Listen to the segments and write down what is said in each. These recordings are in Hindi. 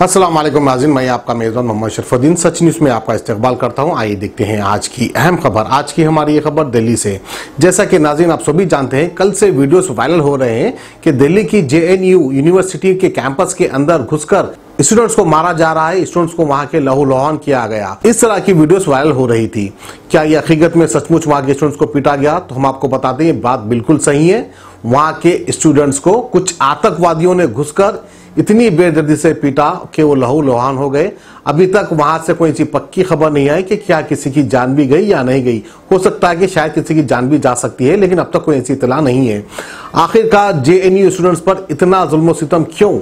अस्सलाम वालेकुम नाज़रीन, मैं आपका मेज़बान मोहम्मद शरफुद्दीन सच न्यूज़ में आपका इस्तकबाल करता हूं। आइए देखते हैं आज की अहम खबर। आज की हमारी ये खबर दिल्ली से। जैसा कि नाज़रीन आप सभी जानते हैं, कल से वीडियोस वायरल हो रहे हैं कि दिल्ली की JNU यूनिवर्सिटी के कैंपस के अंदर घुसकर स्टूडेंट्स को मारा जा रहा है, स्टूडेंट्स को वहां के लहूलुहान किया गया। इस तरह की वीडियोस वायरल हो रही थी। क्या ये हकीकत में सचमुच वहां के स्टूडेंट्स को पीटा गया? तो हम आपको बताते हैं, बात बिल्कुल सही है। वहां के स्टूडेंट्स को कुछ आतंकवादियों ने घुसकर इतनी बेदर्दी से पीटा कि वो लहूलुहान हो गए। अभी तक वहां से कोई सी पक्की खबर नहीं आई कि क्या किसी की जान भी गई या नहीं गई। हो सकता है कि शायद किसी की जान भी जा सकती है, लेकिन अब तक कोई ऐसी इत्तला नहीं है। आखिरकार JNU स्टूडेंट्स पर इतना जुल्म सितम क्यों?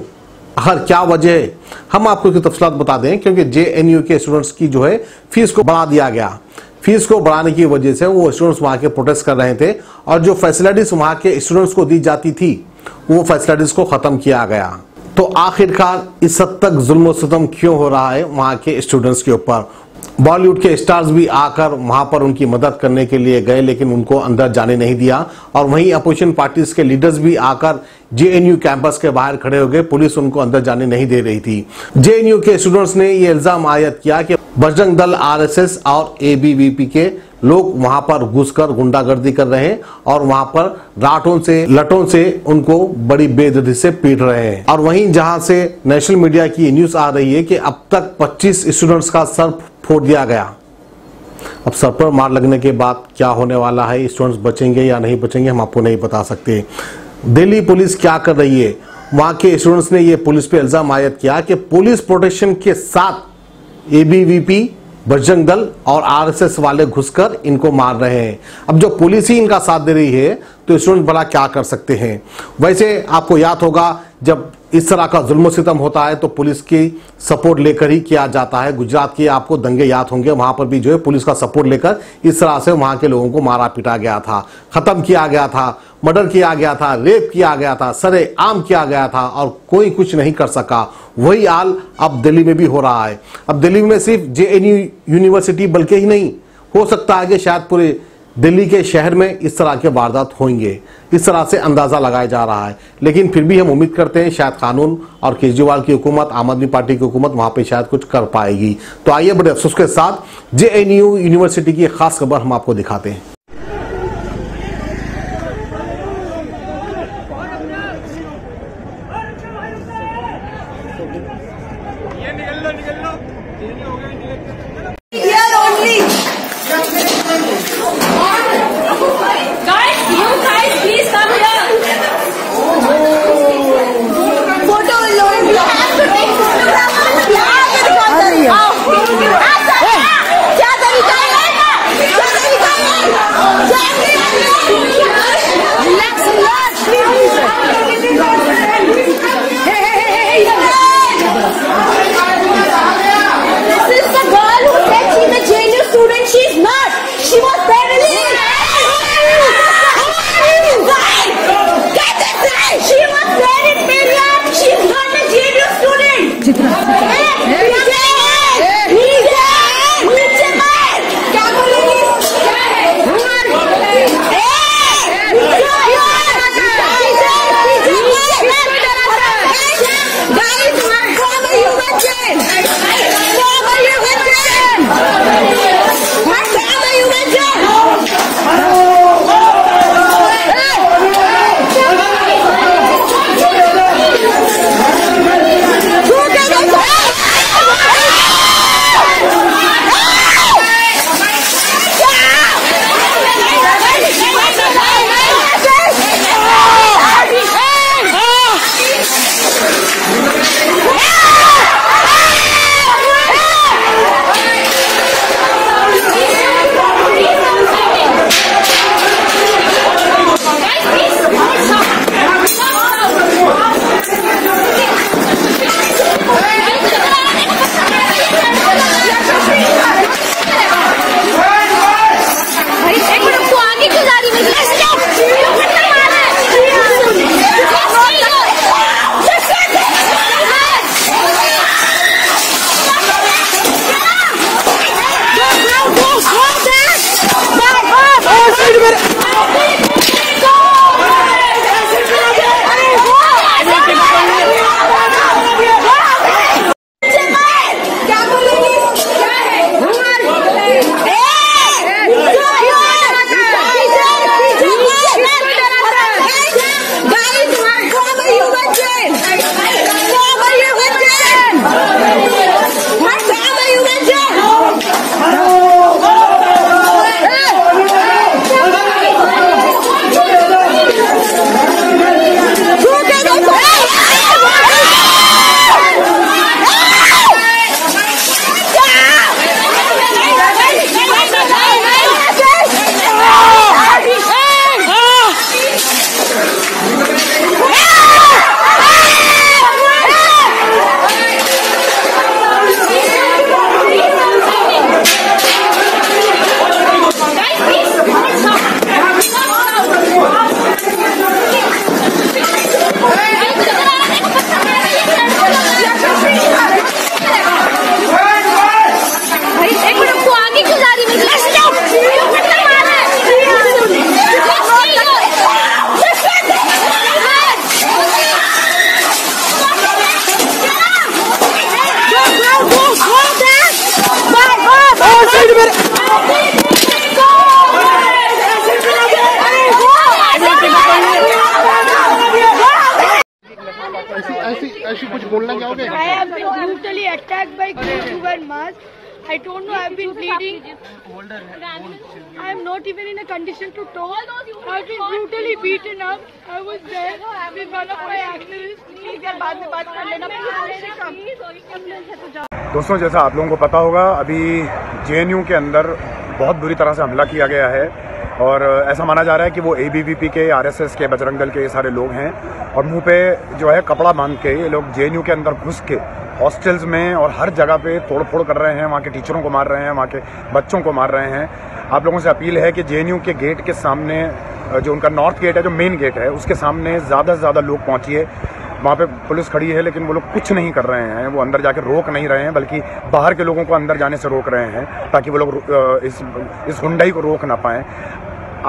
हर क्या वजह है? हम आपको इसकी तफसीलात बता दें। क्योंकि JNU के स्टूडेंट्स की जो है फीस को बढ़ा दिया गया। फीस को बढ़ाने की वजह से वो स्टूडेंट्स वहां के प्रोटेस्ट कर रहे थे और जो फैसिलिटीज वहां के स्टूडेंट्स को दी जाती थी वो फैसिलिटीज को खत्म किया गया। तो आखिरकार इस हद तक जुल्म सितम क्यों हो रहा है वहां के स्टूडेंट्स के ऊपर? बॉलीवुड के स्टार्स भी आकर वहां पर उनकी मदद करने के लिए गए, लेकिन उनको अंदर जाने नहीं दिया। और वहीं अपोजिशन पार्टीज के लीडर्स भी आकर JNU कैंपस के बाहर खड़े हो गए। पुलिस उनको अंदर जाने नहीं दे रही थी। JNU के स्टूडेंट्स ने ये इल्जाम आयद किया कि बजरंग दल, RSS और ABVP के लोग वहां पर घुसकर गुंडागर्दी कर रहे हैं और वहां पर राटों से लटों से उनको बड़ी बेदर्दी से पीट रहे हैं। और वहीं जहां से नेशनल मीडिया की न्यूज आ रही है कि अब तक 25 स्टूडेंट्स का सर फोड़ दिया गया। अब सर पर मार लगने के बाद क्या होने वाला है, स्टूडेंट्स बचेंगे या नहीं बचेंगे, हम आपको नहीं बता सकते। दिल्ली पुलिस क्या कर रही है? वहां के स्टूडेंट्स ने यह पुलिस पे इल्जाम आयद किया कि पुलिस प्रोटेक्शन के साथ ABVP, बजरंग दल और RSS वाले घुसकर इनको मार रहे हैं। अब जो पुलिस ही इनका साथ दे रही है तो स्टूडेंट भला क्या कर सकते हैं? वैसे आपको याद होगा, जब इस तरह का जुल्म सितम होता है तो पुलिस की सपोर्ट लेकर ही किया जाता है। गुजरात के आपको दंगे याद होंगे, वहां पर भी जो है पुलिस का सपोर्ट लेकर इस तरह से वहां के लोगों को मारा पीटा गया था, खत्म किया गया था, मर्डर किया गया था, रेप किया गया था, सरेआम किया गया था और कोई कुछ नहीं कर सका। वही हाल अब दिल्ली में भी हो रहा है। अब दिल्ली में सिर्फ JNU यूनिवर्सिटी बल्कि ही नहीं, हो सकता है कि शायद पूरे दिल्ली के शहर में इस तरह के वारदात होंगे। इस तरह से अंदाजा लगाया जा रहा है। लेकिन फिर भी हम उम्मीद करते हैं शायद कानून और केजरीवाल की हुकूमत, आम आदमी पार्टी की हुकूमत वहां पे शायद कुछ कर पाएगी। तो आइए बड़े अफसोस के साथ JNU यूनिवर्सिटी की खास खबर हम आपको दिखाते हैं। have been brutally attacked by girls who wear masks. I don't know, I've been bleeding. I am not even in a condition to talk. I've been brutally beaten up. I was there with one of my activists. दोस्तों, जैसा आप लोगों को पता होगा, अभी जेएनयू के अंदर बहुत बुरी तरह से हमला किया गया है और ऐसा माना जा रहा है कि वो एबीवीपी के, आरएसएस के, बजरंग दल के ये सारे लोग हैं और मुंह पे जो है कपड़ा बांध के ये लोग जेएनयू के अंदर घुस के हॉस्टल्स में और हर जगह पे तोड़फोड़ कर रहे हैं, वहाँ के टीचरों को मार रहे हैं, वहाँ के बच्चों को मार रहे हैं। आप लोगों से अपील है कि जेएनयू के गेट के सामने, जो उनका नॉर्थ गेट है, जो मेन गेट है, उसके सामने ज़्यादा से ज़्यादा लोग पहुँचिए। वहाँ पे पुलिस खड़ी है लेकिन वो लोग कुछ नहीं कर रहे हैं, वो अंदर जाके रोक नहीं रहे हैं, बल्कि बाहर के लोगों को अंदर जाने से रोक रहे हैं ताकि वो लोग इस हुंडई को रोक ना पाएँ।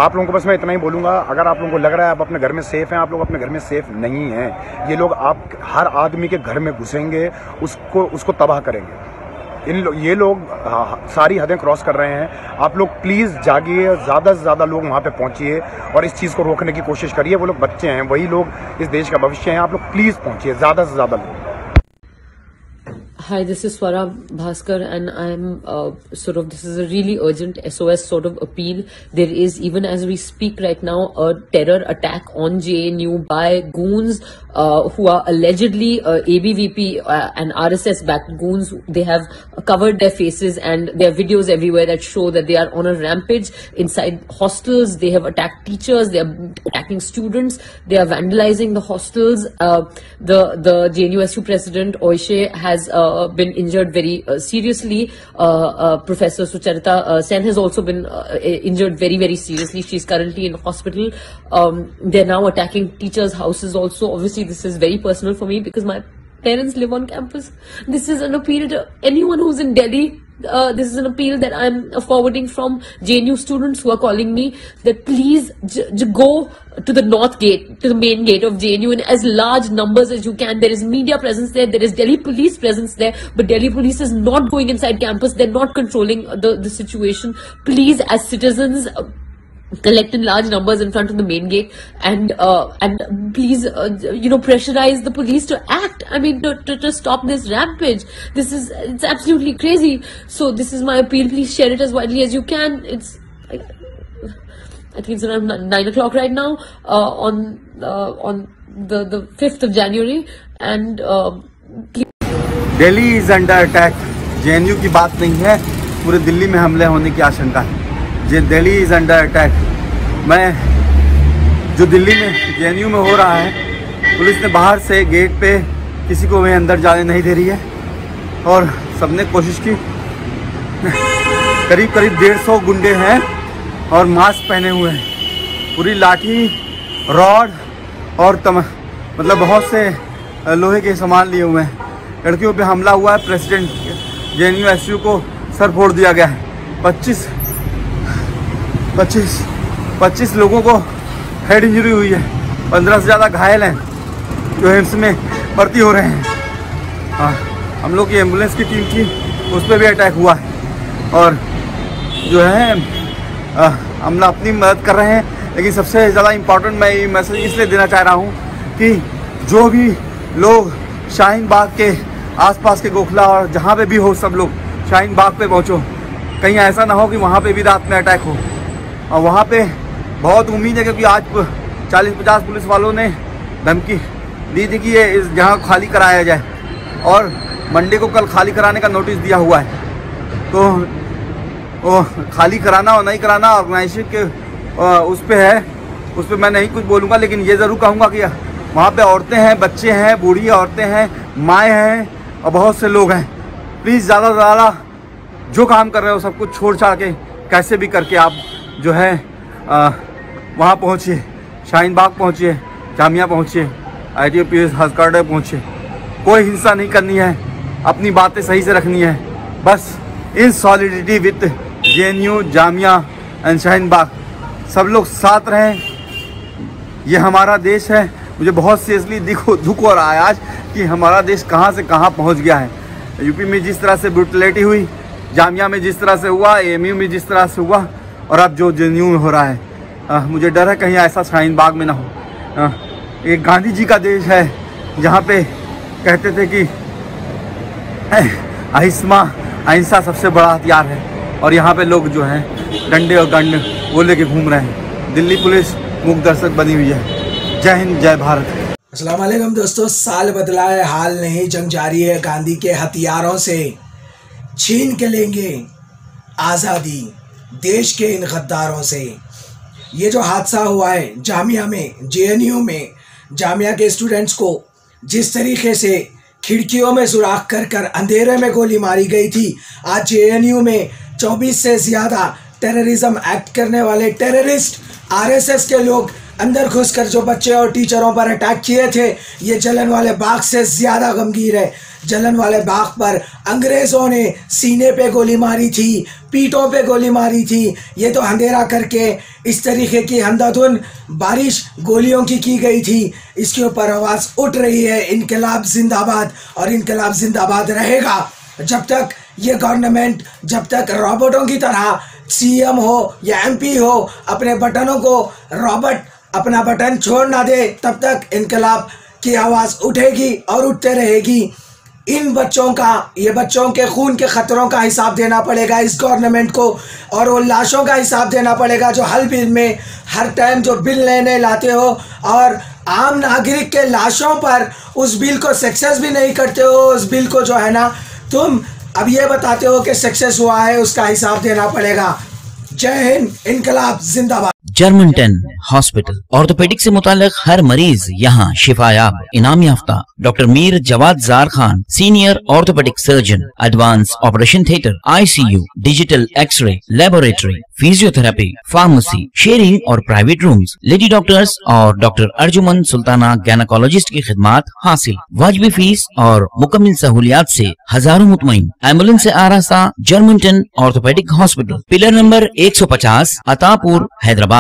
आप लोगों को बस मैं इतना ही बोलूँगा, अगर आप लोगों को लग रहा है आप अपने घर में सेफ़ हैं, आप लोग अपने घर में सेफ़ नहीं हैं। ये लोग आप हर आदमी के घर में घुसेंगे, उसको तबाह करेंगे। ये लोग सारी हदें क्रॉस कर रहे हैं। आप लोग प्लीज़ जागिए, ज़्यादा से ज़्यादा लोग वहाँ पे पहुँचिए और इस चीज़ को रोकने की कोशिश करिए। वो लोग बच्चे हैं, वही लोग इस देश का भविष्य हैं। आप लोग प्लीज़ पहुँचिए, ज़्यादा से ज़्यादा लोग। Hi, this is Swara Bhaskar and I'm this is a really urgent SOS sort of appeal. There is, even as we speak right now, a terror attack on JNU by goons who are allegedly ABVP and RSS backed goons. They have covered their faces and there are videos everywhere that show that they are on a rampage inside hostels. They have attacked teachers, they are attacking students, they are vandalizing the hostels. The JNUSU president Oishe has been injured very seriously. Professor Sucharita Sen has also been injured very, very seriously. She's currently in hospital. They're now attacking teachers' houses also. Obviously, this is very personal for me because my parents live on campus. This is an appeal to anyone who's in Delhi. This is an appeal that I'm forwarding from JNU students who are calling me that please go to the north gate, to the main gate of JNU in as large numbers as you can. There is media presence there, there is Delhi police presence there, but Delhi police is not going inside campus. They're not controlling the situation. Please, as citizens, collect in large numbers in front of the main gate and please pressurize the police to act. I mean, to stop this rampage. It's absolutely crazy. So this is my appeal. Please share it as widely as you can. I think it's around 9 o'clock right now on the 5th of January and Delhi is under attack. JNU की बात नहीं है, पूरे दिल्ली में हमले होने की आशंका है। Delhi is under attack. मैं जो दिल्ली में JNU में हो रहा है, पुलिस ने बाहर से गेट पे किसी को भी अंदर जाने नहीं दे रही है और सबने कोशिश की। करीब 150 गुंडे हैं और मास्क पहने हुए हैं, पूरी लाठी, रॉड और मतलब बहुत से लोहे के सामान लिए हुए हैं। लड़कियों पे हमला हुआ है। प्रेसिडेंट JNUSU को सर फोड़ दिया गया है। 25 लोगों को हेड इंजरी हुई है, 15 से ज़्यादा घायल हैं जो एम्स में भर्ती हो रहे हैं। हम लोग की एम्बुलेंस की टीम थी, उस पर भी अटैक हुआ है और जो है हम अपनी मदद कर रहे हैं। लेकिन सबसे ज़्यादा इम्पोर्टेंट मैं ये मैसेज इसलिए देना चाह रहा हूँ कि जो भी लोग शाहीन बाग के आसपास के गोखला और जहाँ पे भी हो, सब लोग शाहीन बाग पे पहुँचो। कहीं ऐसा ना हो कि वहाँ पे भी रात में अटैक हो। और वहाँ पे बहुत उम्मीद है क्योंकि आज 40-50 पुलिस वालों ने धमकी दी थी कि ये इस जगह खाली कराया जाए और मंडे को कल खाली कराने का नोटिस दिया हुआ है। तो वो खाली कराना और नहीं कराना ऑर्गेनाइजेशन के उस पर है, उस पर मैं नहीं कुछ बोलूँगा। लेकिन ये ज़रूर कहूँगा कि वहाँ पे औरतें हैं, बच्चे हैं, बूढ़ी औरतें हैं, माएँ हैं और बहुत से लोग हैं। प्लीज़ ज़्यादा से ज़्यादा जो काम कर रहे हो सब कुछ छोड़ छाड़ के कैसे भी करके आप जो है वहाँ पहुँचिए, शाहीन बाग पहुँचिए, जामिया पहुँचिए, ITOPS हस्कर्डे पहुँचिए। कोई हिंसा नहीं करनी है, अपनी बातें सही से रखनी है। बस in solidarity with JNU, Jamia and Shaheen Bagh सब लोग साथ रहें। ये हमारा देश है। मुझे बहुत सीरियसली दुख हो रहा है आज कि हमारा देश कहाँ से कहाँ पहुँच गया है। यूपी में जिस तरह से ब्रूटलिटी हुई, जामिया में जिस तरह से हुआ, AMU में जिस तरह से हुआ और अब जो JNU में हो रहा है, मुझे डर है कहीं ऐसा शाहीन बाग में ना हो। एक गांधी जी का देश है जहाँ पे कहते थे कि अहिंसा सबसे बड़ा हथियार है और यहाँ पे लोग जो हैं डंडे और गंड वो लेके घूम रहे हैं। दिल्ली पुलिस मूक दर्शक बनी हुई है। जय हिंद, जय भारत। अस्सलाम वालेकुम दोस्तों, साल बदला है हाल नहीं, जंग जारी है। गांधी के हथियारों से छीन के लेंगे आज़ादी देश के इन गद्दारों से। ये जो हादसा हुआ है जामिया में, JNU में, जामिया के स्टूडेंट्स को जिस तरीके से खिड़कियों में सुराख कर कर अंधेरे में गोली मारी गई थी, आज JNU में 24 से ज़्यादा टेररिज्म एक्ट करने वाले टेररिस्ट RSS के लोग अंदर घुसकर जो बच्चे और टीचरों पर अटैक किए थे, ये जलियांवाला बाग से ज़्यादा गमगीन है। जलियांवाला बाग पर अंग्रेज़ों ने सीने पे गोली मारी थी, पीठों पे गोली मारी थी। ये तो अंधेरा करके इस तरीके की अंधाधुन बारिश गोलियों की गई थी। इसके ऊपर आवाज़ उठ रही है इनकलाब जिंदाबाद, और इनकलाब जिंदाबाद रहेगा जब तक ये गवर्नमेंट, जब तक रोबोटों की तरह CM हो या MP हो अपने बटनों को रॉबर्ट अपना बटन छोड़ ना दे, तब तक इनकलाब की आवाज़ उठेगी और उठते रहेगी। इन बच्चों का, ये बच्चों के खून के खतरों का हिसाब देना पड़ेगा इस गवर्नमेंट को, और वो लाशों का हिसाब देना पड़ेगा जो हल बिल में हर टाइम जो बिल लेने लाते हो और आम नागरिक के लाशों पर उस बिल को सक्सेस भी नहीं करते हो। उस बिल को जो है ना, तुम अब ये बताते हो कि सक्सेस हुआ है, उसका हिसाब देना पड़ेगा। जय हिंद, इनकलाब जिंदाबाद। जर्मनटन हॉस्पिटल, ऑर्थोपेडिक से मुताल्लिक हर मरीज यहाँ शिफायाब। इनाम याफ्ता doctor Mir Jawad Zar Khan, senior orthopaedic surgeon, advance operation theatre, ICU, digital X-ray, laboratory, physiotherapy, pharmacy, sharing और प्राइवेट रूम्स, लेडी डॉक्टर्स और डॉक्टर अर्जुमन सुल्ताना गैनकोलॉजिस्ट की खिदमात हासिल। वाजिबी फीस और मुकम्मल सहूलियात से हजारों मुतमईन। एम्बुलेंस से आरास्ता Germanton orthopaedic hospital, pillar number 150, Attapur, Hyderabad.